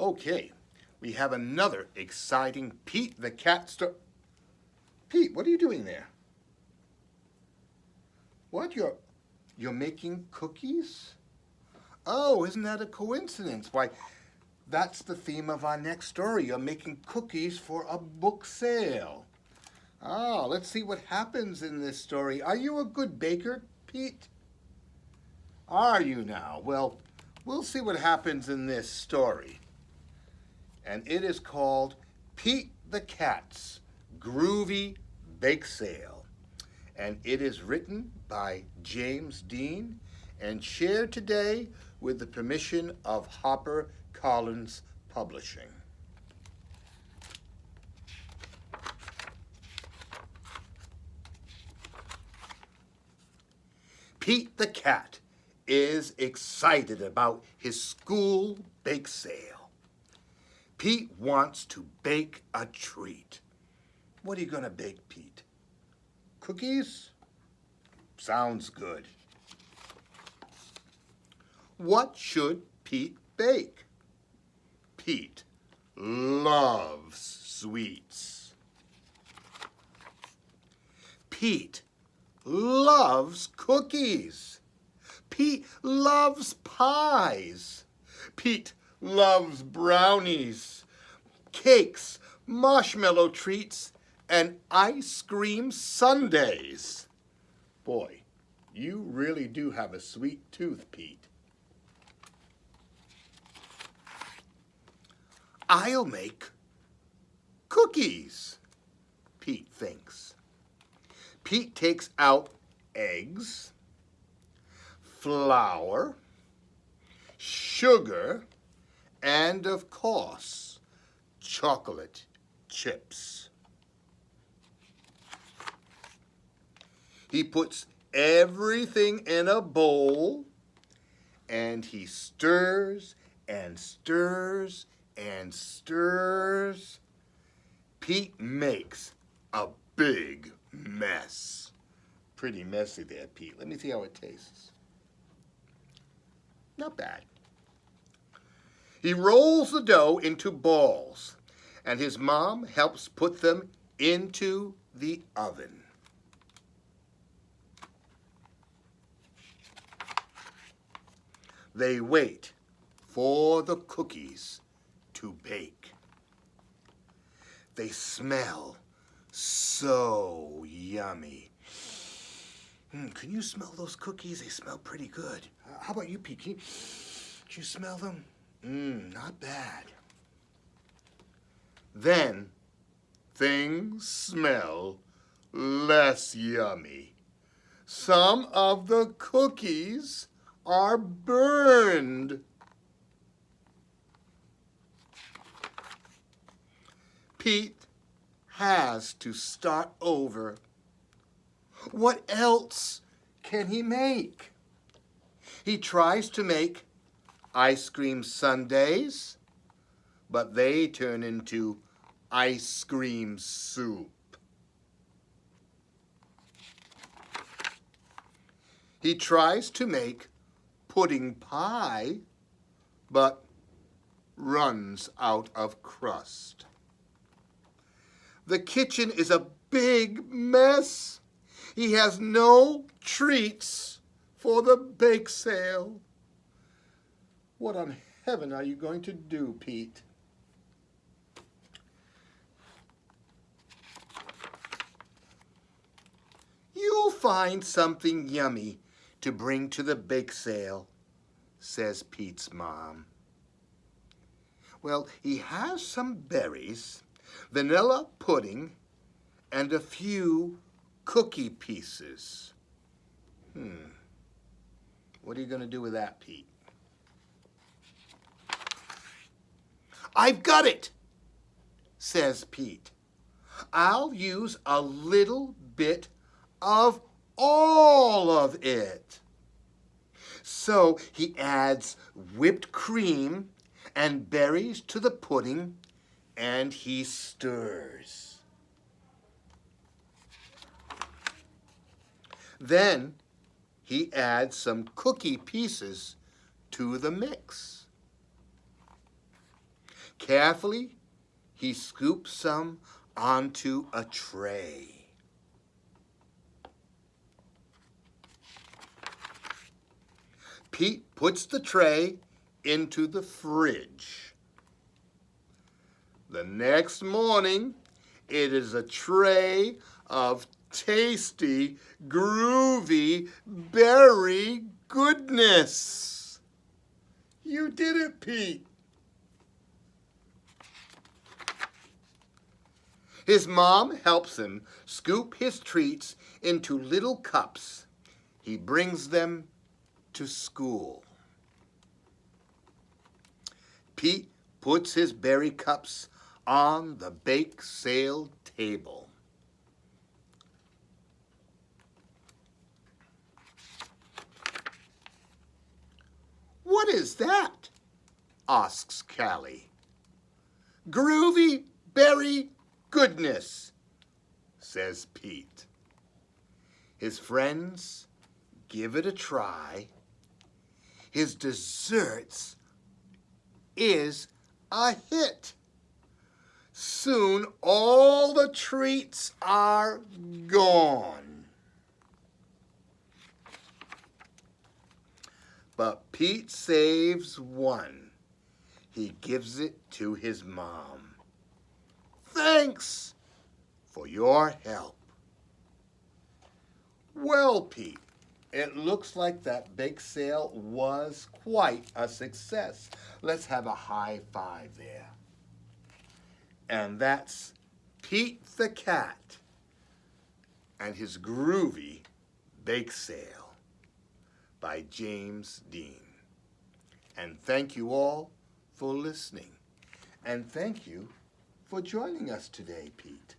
Okay, we have another exciting Pete the Cat story. Pete, what are you doing there? What, you're making cookies? Oh, isn't that a coincidence? Why, that's the theme of our next story. You're making cookies for a book sale. Ah, let's see what happens in this story. Are you a good baker, Pete? Are you now? Well, we'll see what happens in this story. And it is called Pete the Cat's Groovy Bake Sale. And it is written by James Dean and shared today with the permission of HarperCollins Publishing. Pete the Cat is excited about his school bake sale. Pete wants to bake a treat. What are you going to bake, Pete? Cookies? Sounds good. What should Pete bake? Pete loves sweets. Pete loves cookies. Pete loves pies. Pete loves brownies, cakes, marshmallow treats, and ice cream sundaes. Boy, you really do have a sweet tooth, Pete. I'll make cookies, Pete thinks. Pete takes out eggs, flour, sugar, and of course, chocolate chips. He puts everything in a bowl and he stirs and stirs and stirs. Pete makes a big mess. Pretty messy there, Pete. Let me see how it tastes. Not bad. He rolls the dough into balls, and his mom helps put them into the oven. They wait for the cookies to bake. They smell so yummy. Can you smell those cookies? They smell pretty good. How about you, Pete? Can you smell them? Not bad. Then things smell less yummy. Some of the cookies are burned. Pete has to start over. What else can he make? He tries to make ice cream sundaes, but they turn into ice cream soup. He tries to make pudding pie, but runs out of crust. The kitchen is a big mess. He has no treats for the bake sale. What on heaven are you going to do, Pete? You'll find something yummy to bring to the bake sale, says Pete's mom. Well, he has some berries, vanilla pudding, and a few cookie pieces. What are you going to do with that, Pete? I've got it, says Pete. I'll use a little bit of all of it. So he adds whipped cream and berries to the pudding and he stirs. Then he adds some cookie pieces to the mix. Carefully, he scoops some onto a tray. Pete puts the tray into the fridge. The next morning, it is a tray of tasty, groovy berry goodness. You did it, Pete. His mom helps him scoop his treats into little cups. He brings them to school. Pete puts his berry cups on the bake sale table. What is that? Asks Callie. Groovy berry goodness, says Pete. His friends give it a try. His desserts is a hit. Soon all the treats are gone. But Pete saves one. He gives it to his mom. Thanks for your help. Well, Pete, it looks like that bake sale was quite a success. Let's have a high five there. And that's Pete the Cat and his groovy bake sale by James Dean. And thank you all for listening. And thank you for joining us today, Pete.